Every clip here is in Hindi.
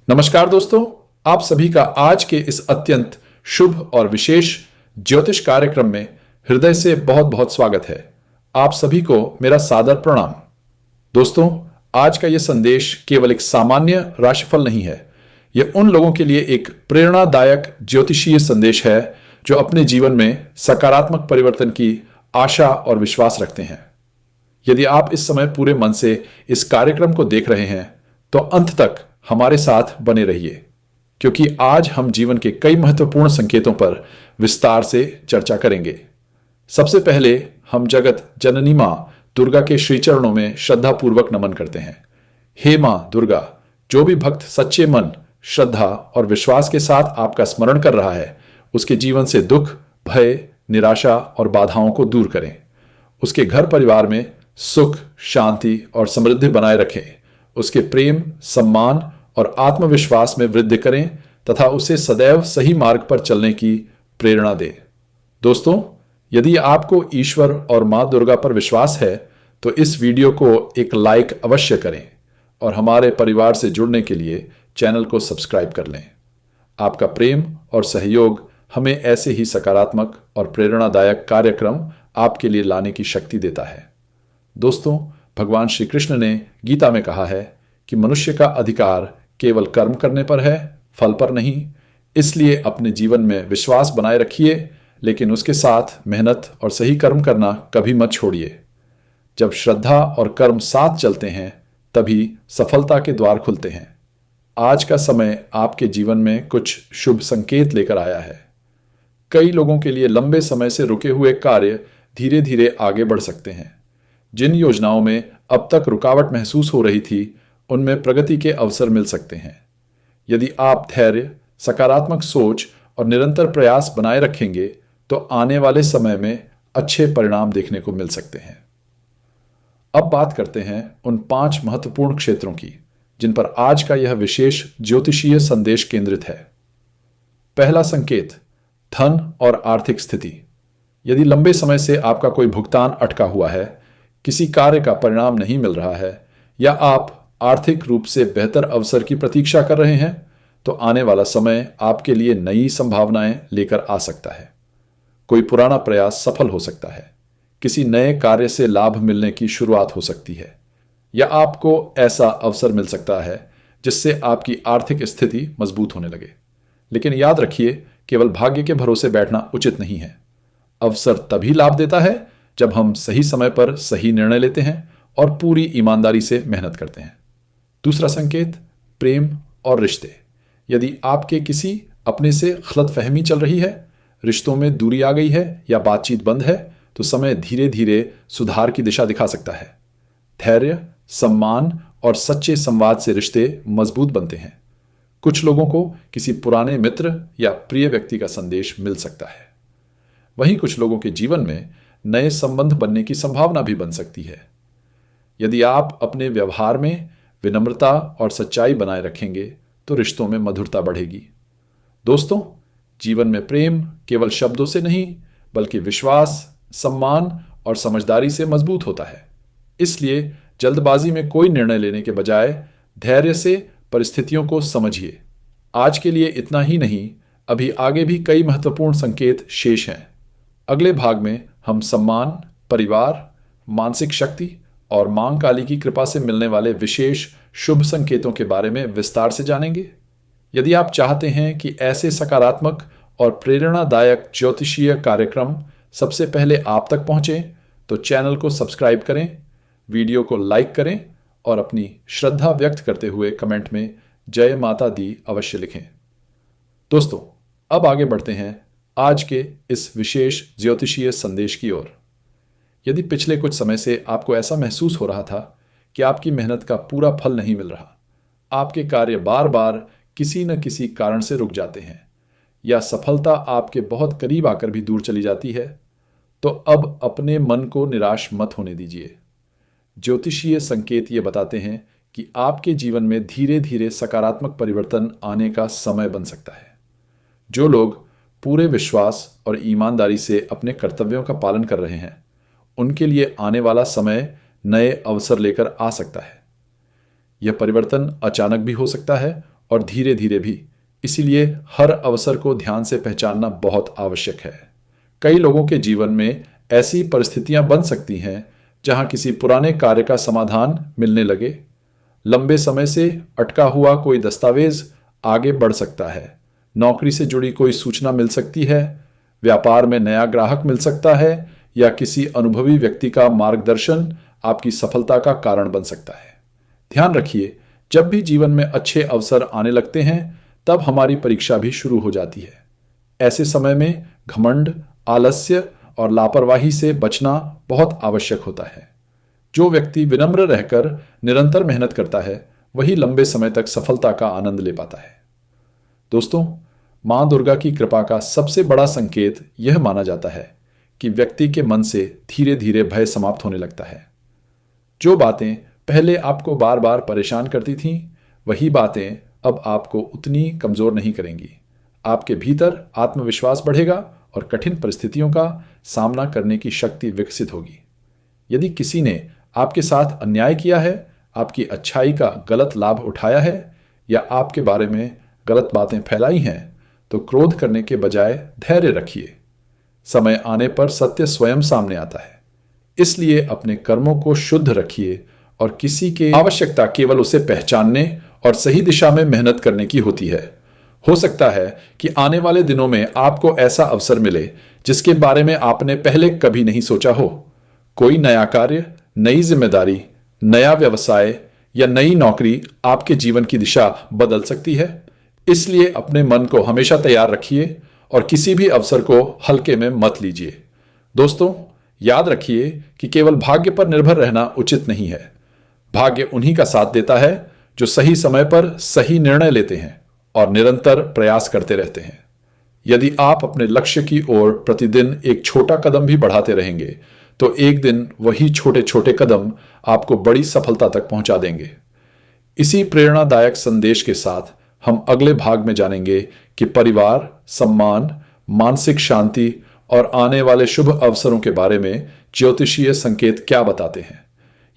नमस्कार दोस्तों, आप सभी का आज के इस अत्यंत शुभ और विशेष ज्योतिष कार्यक्रम में हृदय से बहुत बहुत स्वागत है। आप सभी को मेरा सादर प्रणाम। दोस्तों, आज का यह संदेश केवल एक सामान्य राशिफल नहीं है। यह उन लोगों के लिए एक प्रेरणादायक ज्योतिषीय संदेश है जो अपने जीवन में सकारात्मक परिवर्तन की आशा और विश्वास रखते हैं। यदि आप इस समय पूरे मन से इस कार्यक्रम को देख रहे हैं तो अंत तक हमारे साथ बने रहिए, क्योंकि आज हम जीवन के कई महत्वपूर्ण संकेतों पर विस्तार से चर्चा करेंगे। सबसे पहले हम जगत जननी मां दुर्गा के श्री चरणों में श्रद्धापूर्वक नमन करते हैं। हे मां दुर्गा, जो भी भक्त सच्चे मन, श्रद्धा और विश्वास के साथ आपका स्मरण कर रहा है, उसके जीवन से दुख, भय, निराशा और बाधाओं को दूर करें। उसके घर परिवार में सुख, शांति और समृद्धि बनाए रखें। उसके प्रेम, सम्मान और आत्मविश्वास में वृद्धि करें तथा उसे सदैव सही मार्ग पर चलने की प्रेरणा दें। दोस्तों, यदि आपको ईश्वर और मां दुर्गा पर विश्वास है तो इस वीडियो को एक लाइक अवश्य करें और हमारे परिवार से जुड़ने के लिए चैनल को सब्सक्राइब कर लें। आपका प्रेम और सहयोग हमें ऐसे ही सकारात्मक और प्रेरणादायक कार्यक्रम आपके लिए लाने की शक्ति देता है। दोस्तों, भगवान श्री कृष्ण ने गीता में कहा है कि मनुष्य का अधिकार केवल कर्म करने पर है, फल पर नहीं। इसलिए अपने जीवन में विश्वास बनाए रखिए, लेकिन उसके साथ मेहनत और सही कर्म करना कभी मत छोड़िए। जब श्रद्धा और कर्म साथ चलते हैं तभी सफलता के द्वार खुलते हैं। आज का समय आपके जीवन में कुछ शुभ संकेत लेकर आया है। कई लोगों के लिए लंबे समय से रुके हुए कार्य धीरे धीरे आगे बढ़ सकते हैं। जिन योजनाओं में अब तक रुकावट महसूस हो रही थी, उनमें प्रगति के अवसर मिल सकते हैं। यदि आप धैर्य, सकारात्मक सोच और निरंतर प्रयास बनाए रखेंगे तो आने वाले समय में अच्छे परिणाम देखने को मिल सकते हैं। अब बात करते हैं उन 5 महत्वपूर्ण क्षेत्रों की जिन पर आज का यह विशेष ज्योतिषीय संदेश केंद्रित है। पहला संकेत, धन और आर्थिक स्थिति। यदि लंबे समय से आपका कोई भुगतान अटका हुआ है, किसी कार्य का परिणाम नहीं मिल रहा है या आप आर्थिक रूप से बेहतर अवसर की प्रतीक्षा कर रहे हैं, तो आने वाला समय आपके लिए नई संभावनाएं लेकर आ सकता है। कोई पुराना प्रयास सफल हो सकता है, किसी नए कार्य से लाभ मिलने की शुरुआत हो सकती है, या आपको ऐसा अवसर मिल सकता है जिससे आपकी आर्थिक स्थिति मजबूत होने लगे। लेकिन याद रखिए, केवल भाग्य के भरोसे बैठना उचित नहीं है। अवसर तभी लाभ देता है जब हम सही समय पर सही निर्णय लेते हैं और पूरी ईमानदारी से मेहनत करते हैं। दूसरा संकेत, प्रेम और रिश्ते। यदि आपके किसी अपने से गलतफहमी चल रही है, रिश्तों में दूरी आ गई है या बातचीत बंद है, तो समय धीरे धीरे सुधार की दिशा दिखा सकता है। धैर्य, सम्मान और सच्चे संवाद से रिश्ते मजबूत बनते हैं। कुछ लोगों को किसी पुराने मित्र या प्रिय व्यक्ति का संदेश मिल सकता है। वहीं कुछ लोगों के जीवन में नए संबंध बनने की संभावना भी बन सकती है। यदि आप अपने व्यवहार में विनम्रता और सच्चाई बनाए रखेंगे तो रिश्तों में मधुरता बढ़ेगी। दोस्तों, जीवन में प्रेम केवल शब्दों से नहीं बल्कि विश्वास, सम्मान और समझदारी से मजबूत होता है। इसलिए जल्दबाजी में कोई निर्णय लेने के बजाय धैर्य से परिस्थितियों को समझिए। आज के लिए इतना ही नहीं, अभी आगे भी कई महत्वपूर्ण संकेत शेष हैं। अगले भाग में हम सम्मान, परिवार, मानसिक शक्ति और मां काली की कृपा से मिलने वाले विशेष शुभ संकेतों के बारे में विस्तार से जानेंगे। यदि आप चाहते हैं कि ऐसे सकारात्मक और प्रेरणादायक ज्योतिषीय कार्यक्रम सबसे पहले आप तक पहुंचे, तो चैनल को सब्सक्राइब करें, वीडियो को लाइक करें और अपनी श्रद्धा व्यक्त करते हुए कमेंट में जय माता दी अवश्य लिखें। दोस्तों, अब आगे बढ़ते हैं आज के इस विशेष ज्योतिषीय संदेश की ओर। यदि पिछले कुछ समय से आपको ऐसा महसूस हो रहा था कि आपकी मेहनत का पूरा फल नहीं मिल रहा, आपके कार्य बार बार किसी न किसी कारण से रुक जाते हैं या सफलता आपके बहुत करीब आकर भी दूर चली जाती है, तो अब अपने मन को निराश मत होने दीजिए। ज्योतिषीय संकेत ये बताते हैं कि आपके जीवन में धीरे धीरे सकारात्मक परिवर्तन आने का समय बन सकता है। जो लोग पूरे विश्वास और ईमानदारी से अपने कर्तव्यों का पालन कर रहे हैं, उनके लिए आने वाला समय नए अवसर लेकर आ सकता है। यह परिवर्तन अचानक भी हो सकता है और धीरे धीरे भी। इसीलिए हर अवसर को ध्यान से पहचानना बहुत आवश्यक है। कई लोगों के जीवन में ऐसी परिस्थितियां बन सकती हैं जहां किसी पुराने कार्य का समाधान मिलने लगे, लंबे समय से अटका हुआ कोई दस्तावेज आगे बढ़ सकता है, नौकरी से जुड़ी कोई सूचना मिल सकती है, व्यापार में नया ग्राहक मिल सकता है, या किसी अनुभवी व्यक्ति का मार्गदर्शन आपकी सफलता का कारण बन सकता है। ध्यान रखिए, जब भी जीवन में अच्छे अवसर आने लगते हैं तब हमारी परीक्षा भी शुरू हो जाती है। ऐसे समय में घमंड, आलस्य और लापरवाही से बचना बहुत आवश्यक होता है। जो व्यक्ति विनम्र रहकर निरंतर मेहनत करता है वही लंबे समय तक सफलता का आनंद ले पाता है। दोस्तों, मां दुर्गा की कृपा का सबसे बड़ा संकेत यह माना जाता है कि व्यक्ति के मन से धीरे धीरे भय समाप्त होने लगता है। जो बातें पहले आपको बार बार परेशान करती थीं, वही बातें अब आपको उतनी कमजोर नहीं करेंगी। आपके भीतर आत्मविश्वास बढ़ेगा और कठिन परिस्थितियों का सामना करने की शक्ति विकसित होगी। यदि किसी ने आपके साथ अन्याय किया है, आपकी अच्छाई का गलत लाभ उठाया है या आपके बारे में गलत बातें फैलाई हैं, तो क्रोध करने के बजाय धैर्य रखिए। समय आने पर सत्य स्वयं सामने आता है। इसलिए अपने कर्मों को शुद्ध रखिए और किसी की आवश्यकता केवल उसे पहचानने और सही दिशा में मेहनत करने की होती है। हो सकता है कि आने वाले दिनों में आपको ऐसा अवसर मिले जिसके बारे में आपने पहले कभी नहीं सोचा हो। कोई नया कार्य, नई जिम्मेदारी, नया व्यवसाय या नई नौकरी आपके जीवन की दिशा बदल सकती है। इसलिए अपने मन को हमेशा तैयार रखिए और किसी भी अवसर को हल्के में मत लीजिए। दोस्तों, याद रखिए कि केवल भाग्य पर निर्भर रहना उचित नहीं है। भाग्य उन्हीं का साथ देता है जो सही समय पर सही निर्णय लेते हैं और निरंतर प्रयास करते रहते हैं। यदि आप अपने लक्ष्य की ओर प्रतिदिन एक छोटा कदम भी बढ़ाते रहेंगे तो एक दिन वही छोटे छोटे कदम आपको बड़ी सफलता तक पहुंचा देंगे। इसी प्रेरणादायक संदेश के साथ हम अगले भाग में जानेंगे कि परिवार, सम्मान, मानसिक शांति और आने वाले शुभ अवसरों के बारे में ज्योतिषीय संकेत क्या बताते हैं।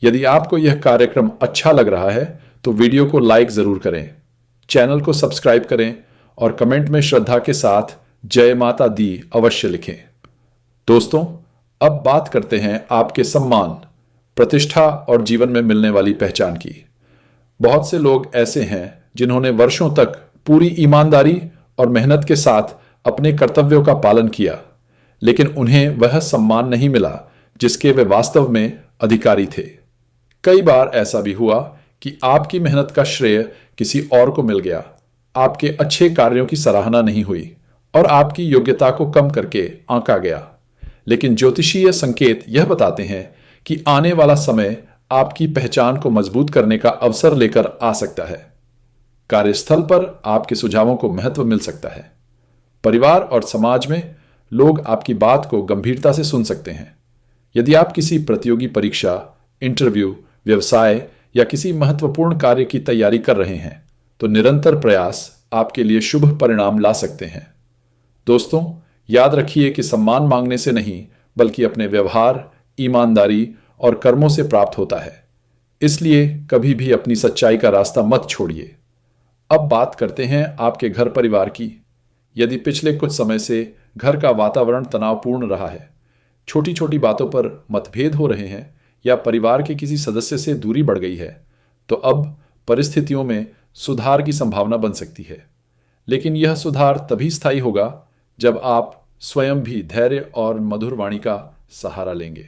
यदि आपको यह कार्यक्रम अच्छा लग रहा है तो वीडियो को लाइक जरूर करें, चैनल को सब्सक्राइब करें और कमेंट में श्रद्धा के साथ जय माता दी अवश्य लिखें। दोस्तों, अब बात करते हैं आपके सम्मान, प्रतिष्ठा और जीवन में मिलने वाली पहचान की। बहुत से लोग ऐसे हैं जिन्होंने वर्षों तक पूरी ईमानदारी और मेहनत के साथ अपने कर्तव्यों का पालन किया, लेकिन उन्हें वह सम्मान नहीं मिला जिसके वे वास्तव में अधिकारी थे। कई बार ऐसा भी हुआ कि आपकी मेहनत का श्रेय किसी और को मिल गया, आपके अच्छे कार्यों की सराहना नहीं हुई और आपकी योग्यता को कम करके आंका गया। लेकिन ज्योतिषीय संकेत यह बताते हैं कि आने वाला समय आपकी पहचान को मजबूत करने का अवसर लेकर आ सकता है। कार्यस्थल पर आपके सुझावों को महत्व मिल सकता है। परिवार और समाज में लोग आपकी बात को गंभीरता से सुन सकते हैं। यदि आप किसी प्रतियोगी परीक्षा, इंटरव्यू, व्यवसाय या किसी महत्वपूर्ण कार्य की तैयारी कर रहे हैं तो निरंतर प्रयास आपके लिए शुभ परिणाम ला सकते हैं। दोस्तों, याद रखिए कि सम्मान मांगने से नहीं बल्कि अपने व्यवहार, ईमानदारी और कर्मों से प्राप्त होता है। इसलिए कभी भी अपनी सच्चाई का रास्ता मत छोड़िए। अब बात करते हैं आपके घर परिवार की। यदि पिछले कुछ समय से घर का वातावरण तनावपूर्ण रहा है, छोटी छोटी बातों पर मतभेद हो रहे हैं या परिवार के किसी सदस्य से दूरी बढ़ गई है, तो अब परिस्थितियों में सुधार की संभावना बन सकती है। लेकिन यह सुधार तभी स्थायी होगा जब आप स्वयं भी धैर्य और मधुर वाणी का सहारा लेंगे।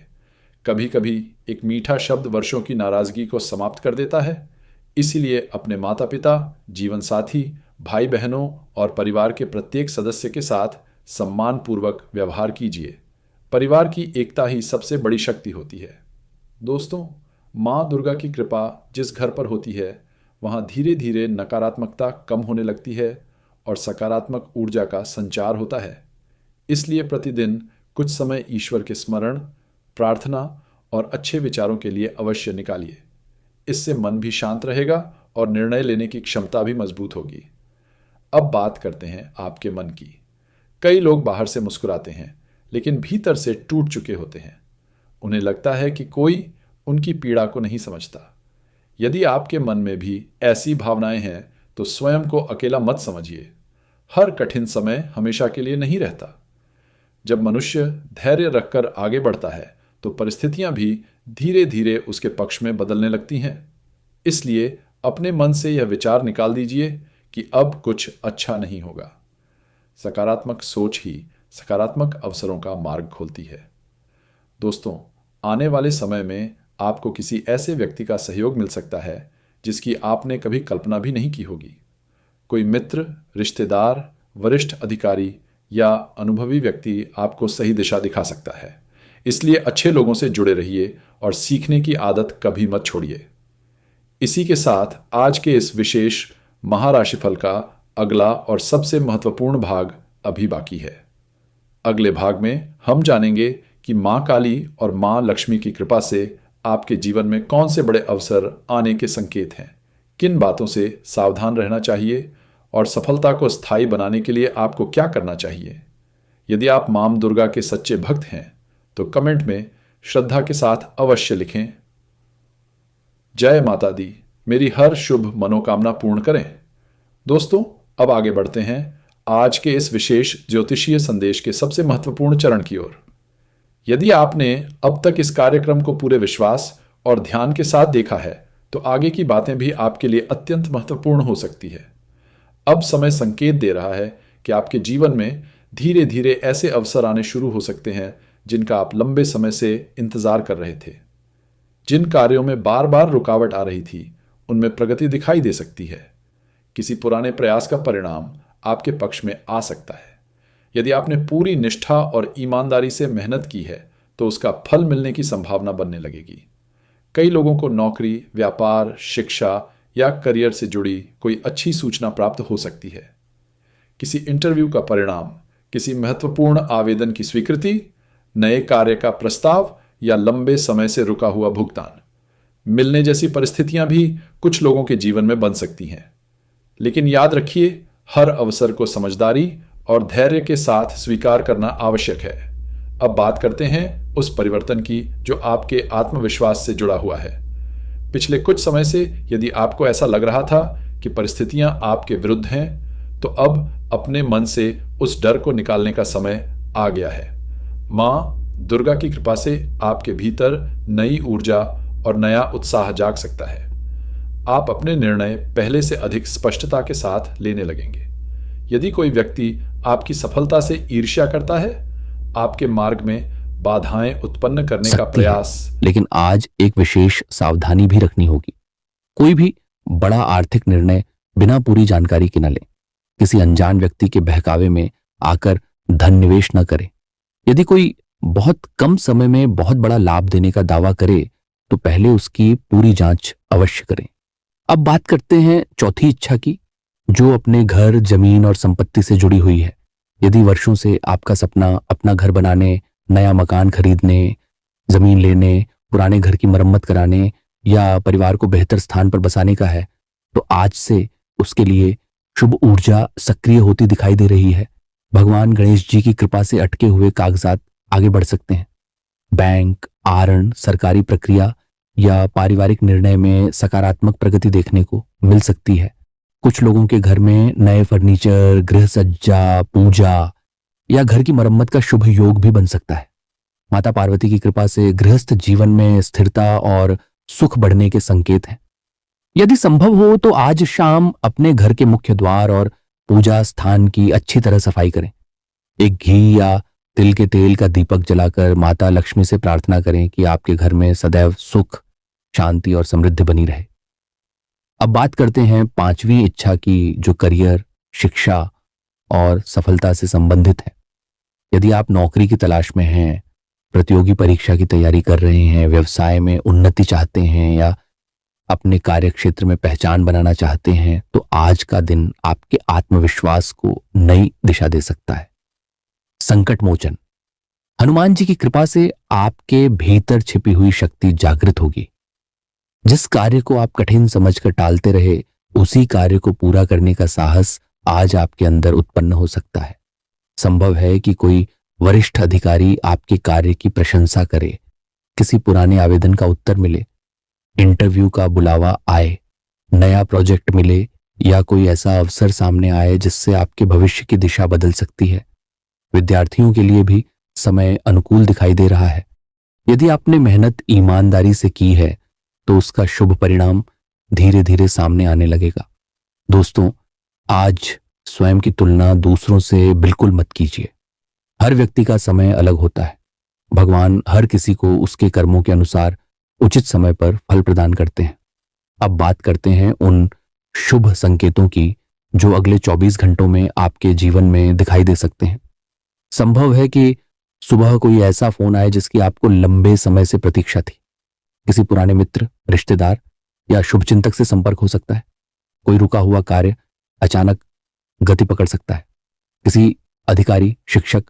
कभी कभी एक मीठा शब्द वर्षों की नाराजगी को समाप्त कर देता है। इसीलिए अपने माता पिता, जीवन साथी, भाई बहनों और परिवार के प्रत्येक सदस्य के साथ सम्मानपूर्वक व्यवहार कीजिए। परिवार की एकता ही सबसे बड़ी शक्ति होती है। दोस्तों, माँ दुर्गा की कृपा जिस घर पर होती है वहाँ धीरे धीरे नकारात्मकता कम होने लगती है और सकारात्मक ऊर्जा का संचार होता है। इसलिए प्रतिदिन कुछ समय ईश्वर के स्मरण, प्रार्थना और अच्छे विचारों के लिए अवश्य निकालिए। इससे मन भी शांत रहेगा और निर्णय लेने की क्षमता भी मजबूत होगी। अब बात करते हैं आपके मन की। कई लोग बाहर से मुस्कुराते हैं लेकिन भीतर से टूट चुके होते हैं। उन्हें लगता है कि कोई उनकी पीड़ा को नहीं समझता। यदि आपके मन में भी ऐसी भावनाएं हैं तो स्वयं को अकेला मत समझिए। हर कठिन समय हमेशा के लिए नहीं रहता। जब मनुष्य धैर्य रखकर आगे बढ़ता है तो परिस्थितियां भी धीरे धीरे उसके पक्ष में बदलने लगती हैं। इसलिए अपने मन से यह विचार निकाल दीजिए कि अब कुछ अच्छा नहीं होगा। सकारात्मक सोच ही सकारात्मक अवसरों का मार्ग खोलती है। दोस्तों, आने वाले समय में आपको किसी ऐसे व्यक्ति का सहयोग मिल सकता है जिसकी आपने कभी कल्पना भी नहीं की होगी। कोई मित्र, रिश्तेदार, वरिष्ठ अधिकारी या अनुभवी व्यक्ति आपको सही दिशा दिखा सकता है। इसलिए अच्छे लोगों से जुड़े रहिए और सीखने की आदत कभी मत छोड़िए। इसी के साथ आज के इस विशेष महाराशिफल का अगला और सबसे महत्वपूर्ण भाग अभी बाकी है। अगले भाग में हम जानेंगे कि माँ काली और माँ लक्ष्मी की कृपा से आपके जीवन में कौन से बड़े अवसर आने के संकेत हैं, किन बातों से सावधान रहना चाहिए और सफलता को स्थायी बनाने के लिए आपको क्या करना चाहिए। यदि आप मां दुर्गा के सच्चे भक्त हैं तो कमेंट में श्रद्धा के साथ अवश्य लिखें, जय माता दी, मेरी हर शुभ मनोकामना पूर्ण करें। दोस्तों, अब आगे बढ़ते हैं आज के इस विशेष ज्योतिषीय संदेश के सबसे महत्वपूर्ण चरण की ओर। यदि आपने अब तक इस कार्यक्रम को पूरे विश्वास और ध्यान के साथ देखा है तो आगे की बातें भी आपके लिए अत्यंत महत्वपूर्ण हो सकती है। अब समय संकेत दे रहा है कि आपके जीवन में धीरे धीरे ऐसे अवसर आने शुरू हो सकते हैं जिनका आप लंबे समय से इंतजार कर रहे थे। जिन कार्यों में बार बार रुकावट आ रही थी उनमें प्रगति दिखाई दे सकती है। किसी पुराने प्रयास का परिणाम आपके पक्ष में आ सकता है। यदि आपने पूरी निष्ठा और ईमानदारी से मेहनत की है तो उसका फल मिलने की संभावना बनने लगेगी। कई लोगों को नौकरी, व्यापार, शिक्षा या करियर से जुड़ी कोई अच्छी सूचना प्राप्त हो सकती है। किसी इंटरव्यू का परिणाम, किसी महत्वपूर्ण आवेदन की स्वीकृति, नए कार्य का प्रस्ताव या लंबे समय से रुका हुआ भुगतान मिलने जैसी परिस्थितियां भी कुछ लोगों के जीवन में बन सकती हैं। लेकिन याद रखिए, हर अवसर को समझदारी और धैर्य के साथ स्वीकार करना आवश्यक है। अब बात करते हैं उस परिवर्तन की जो आपके आत्मविश्वास से जुड़ा हुआ है। पिछले कुछ समय से यदि आपको ऐसा लग रहा था कि परिस्थितियां आपके विरुद्ध हैं, तो अब अपने मन से उस डर को निकालने का समय आ गया है। मां दुर्गा की कृपा से आपके भीतर नई ऊर्जा और नया उत्साह जाग सकता है। आप अपने निर्णय पहले से अधिक स्पष्टता के साथ लेने लगेंगे। यदि कोई व्यक्ति आपकी सफलता से ईर्ष्या करता है, आपके मार्ग में बाधाएं उत्पन्न करने का प्रयास, लेकिन आज एक विशेष सावधानी भी रखनी होगी। कोई भी बड़ा आर्थिक निर्णय बिना पूरी जानकारी के न ले। किसी अनजान व्यक्ति के बहकावे में आकर धन निवेश न करें। यदि कोई बहुत कम समय में बहुत बड़ा लाभ देने का दावा करे तो पहले उसकी पूरी जांच अवश्य करें। अब बात करते हैं चौथी इच्छा की, जो अपने घर, जमीन और संपत्ति से जुड़ी हुई है। यदि वर्षों से आपका सपना अपना घर बनाने, नया मकान खरीदने, जमीन लेने, पुराने घर की मरम्मत कराने या परिवार को बेहतर स्थान पर बसाने का है, तो आज से उसके लिए शुभ ऊर्जा सक्रिय होती दिखाई दे रही है। भगवान गणेश जी की कृपा से अटके हुए कागजात आगे बढ़ सकते हैं। बैंक, आहरण, सरकारी प्रक्रिया या पारिवारिक निर्णय में सकारात्मक प्रगति देखने को मिल सकती है। कुछ लोगों के घर में नए फर्नीचर, गृह सज्जा, पूजा या घर की मरम्मत का शुभ योग भी बन सकता है। माता पार्वती की कृपा से गृहस्थ जीवन में स्थिरता और सुख बढ़ने के संकेत हैं। यदि संभव हो तो आज शाम अपने घर के मुख्य द्वार और पूजा स्थान की अच्छी तरह सफाई करें। एक घी या तिल के तेल का दीपक जलाकर माता लक्ष्मी से प्रार्थना करें कि आपके घर में सदैव सुख, शांति और समृद्धि बनी रहे। अब बात करते हैं पांचवी इच्छा की, जो करियर, शिक्षा और सफलता से संबंधित है। यदि आप नौकरी की तलाश में हैं, प्रतियोगी परीक्षा की तैयारी कर रहे हैं, व्यवसाय में उन्नति चाहते हैं या अपने कार्य क्षेत्र में पहचान बनाना चाहते हैं, तो आज का दिन आपके आत्मविश्वास को नई दिशा दे सकता है। संकट मोचन, हनुमान जी की कृपा से आपके भीतर छिपी हुई शक्ति जागृत होगी। जिस कार्य को आप कठिन समझकर टालते रहे, उसी कार्य को पूरा करने का साहस आज आपके अंदर उत्पन्न हो सकता है। संभव है कि कोई वरिष्ठ अधिकारी आपके कार्य की प्रशंसा करे, किसी पुराने आवेदन का उत्तर मिले, इंटरव्यू का बुलावा आए, नया प्रोजेक्ट मिले या कोई ऐसा अवसर सामने आए जिससे आपके भविष्य की दिशा बदल सकती है। विद्यार्थियों के लिए भी समय अनुकूल दिखाई दे रहा है। यदि आपने मेहनत ईमानदारी से की है तो उसका शुभ परिणाम धीरे धीरे सामने आने लगेगा। दोस्तों, आज स्वयं की तुलना दूसरों से बिल्कुल मत कीजिए। हर व्यक्ति का समय अलग होता है। भगवान हर किसी को उसके कर्मों के अनुसार उचित समय पर फल प्रदान करते हैं। अब बात करते हैं उन शुभ संकेतों की जो अगले 24 घंटों में आपके जीवन में दिखाई दे सकते हैं। संभव है कि सुबह कोई ऐसा फोन आए जिसकी आपको लंबे समय से प्रतीक्षा थी। किसी पुराने मित्र, रिश्तेदार या शुभचिंतक से संपर्क हो सकता है। कोई रुका हुआ कार्य अचानक गति पकड़ सकता है। किसी अधिकारी, शिक्षक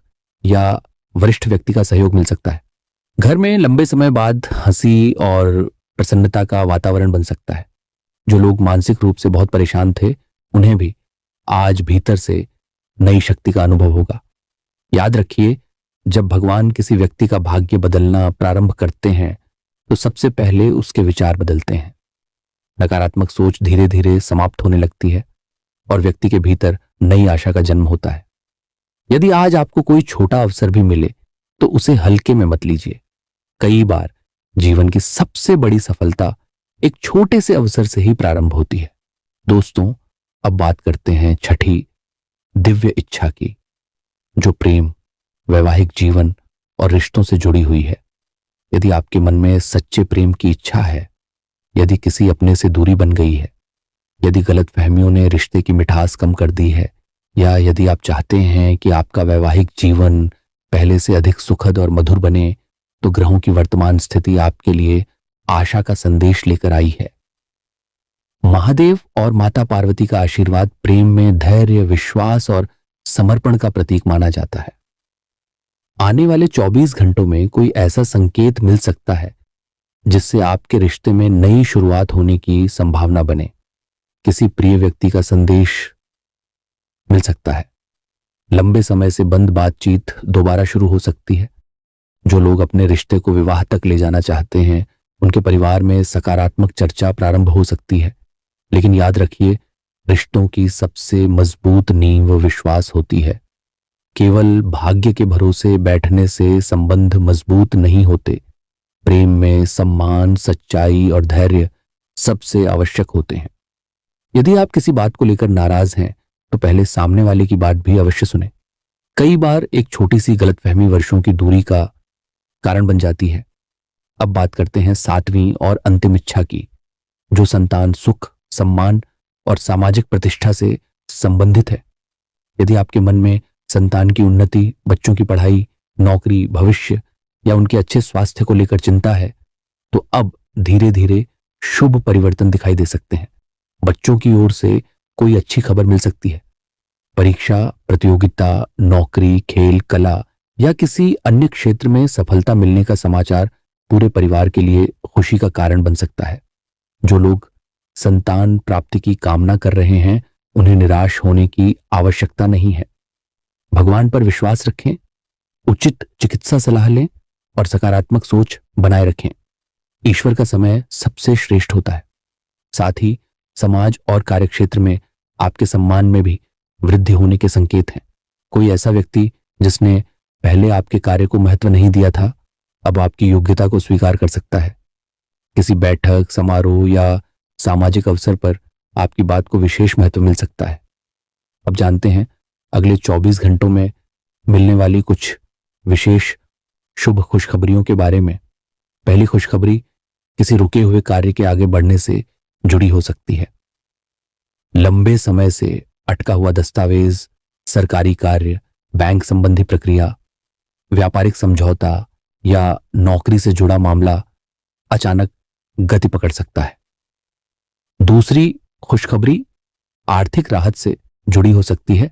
या वरिष्ठ व्यक्ति का सहयोग मिल सकता है। घर में लंबे समय बाद हंसी और प्रसन्नता का वातावरण बन सकता है। जो लोग मानसिक रूप से बहुत परेशान थे, उन्हें भी आज भीतर से नई शक्ति का अनुभव होगा। याद रखिए, जब भगवान किसी व्यक्ति का भाग्य बदलना प्रारंभ करते हैं तो सबसे पहले उसके विचार बदलते हैं। नकारात्मक सोच धीरे धीरे समाप्त होने लगती है और व्यक्ति के भीतर नई आशा का जन्म होता है। यदि आज आपको कोई छोटा अवसर भी मिले तो उसे हल्के में मत लीजिए। कई बार जीवन की सबसे बड़ी सफलता एक छोटे से अवसर से ही प्रारंभ होती है। दोस्तों, अब बात करते हैं छठी दिव्य इच्छा की, जो प्रेम, वैवाहिक जीवन और रिश्तों से जुड़ी हुई है। यदि आपके मन में सच्चे प्रेम की इच्छा है, यदि किसी अपने से दूरी बन गई है, यदि गलतफहमियों ने रिश्ते की मिठास कम कर दी है, या यदि आप चाहते हैं कि आपका वैवाहिक जीवन पहले से अधिक सुखद और मधुर बने, तो ग्रहों की वर्तमान स्थिति आपके लिए आशा का संदेश लेकर आई है। महादेव और माता पार्वती का आशीर्वाद प्रेम में धैर्य, विश्वास और समर्पण का प्रतीक माना जाता है। आने वाले 24 घंटों में कोई ऐसा संकेत मिल सकता है जिससे आपके रिश्ते में नई शुरुआत होने की संभावना बने। किसी प्रिय व्यक्ति का संदेश मिल सकता है। लंबे समय से बंद बातचीत दोबारा शुरू हो सकती है। जो लोग अपने रिश्ते को विवाह तक ले जाना चाहते हैं, उनके परिवार में सकारात्मक चर्चा प्रारंभ हो सकती है। लेकिन याद रखिए, रिश्तों की सबसे मजबूत नींव विश्वास होती है। केवल भाग्य के भरोसे बैठने से संबंध मजबूत नहीं होते। प्रेम में सम्मान, सच्चाई और धैर्य सबसे आवश्यक होते हैं। यदि आप किसी बात को लेकर नाराज हैं तो पहले सामने वाले की बात भी अवश्य सुने। कई बार एक छोटी सी गलतफहमी वर्षों की दूरी का कारण बन जाती है। अब बात करते हैं 7वीं और अंतिम इच्छा की, जो संतान सुख, सम्मान और सामाजिक प्रतिष्ठा से संबंधित है। यदि आपके मन में संतान की उन्नति, बच्चों की पढ़ाई, नौकरी, भविष्य या उनके अच्छे स्वास्थ्य को लेकर चिंता है, तो अब धीरे धीरे शुभ परिवर्तन दिखाई दे सकते हैं। बच्चों की ओर से कोई अच्छी खबर मिल सकती है। परीक्षा, प्रतियोगिता, नौकरी, खेल, कला या किसी अन्य क्षेत्र में सफलता मिलने का समाचार पूरे परिवार के लिए खुशी का कारण बन सकता है। जो लोग संतान प्राप्ति की कामना कर रहे हैं, उन्हें निराश होने की आवश्यकता नहीं है। भगवान पर विश्वास रखें, उचित चिकित्सा सलाह लें और सकारात्मक सोच बनाए रखें। ईश्वर का समय सबसे श्रेष्ठ होता है। साथ ही समाज और कार्यक्षेत्र में आपके सम्मान में भी वृद्धि होने के संकेत हैं। कोई ऐसा व्यक्ति जिसने पहले आपके कार्य को महत्व नहीं दिया था, अब आपकी योग्यता को स्वीकार कर सकता है। किसी बैठक, समारोह या सामाजिक अवसर पर आपकी बात को विशेष महत्व मिल सकता है। अब जानते हैं अगले 24 घंटों में मिलने वाली कुछ विशेष शुभ खुशखबरियों के बारे में। पहली खुशखबरी किसी रुके हुए कार्य के आगे बढ़ने से जुड़ी हो सकती है। लंबे समय से अटका हुआ दस्तावेज, सरकारी कार्य, बैंक संबंधी प्रक्रिया, व्यापारिक समझौता या नौकरी से जुड़ा मामला अचानक गति पकड़ सकता है। दूसरी खुशखबरी आर्थिक राहत से जुड़ी हो सकती है।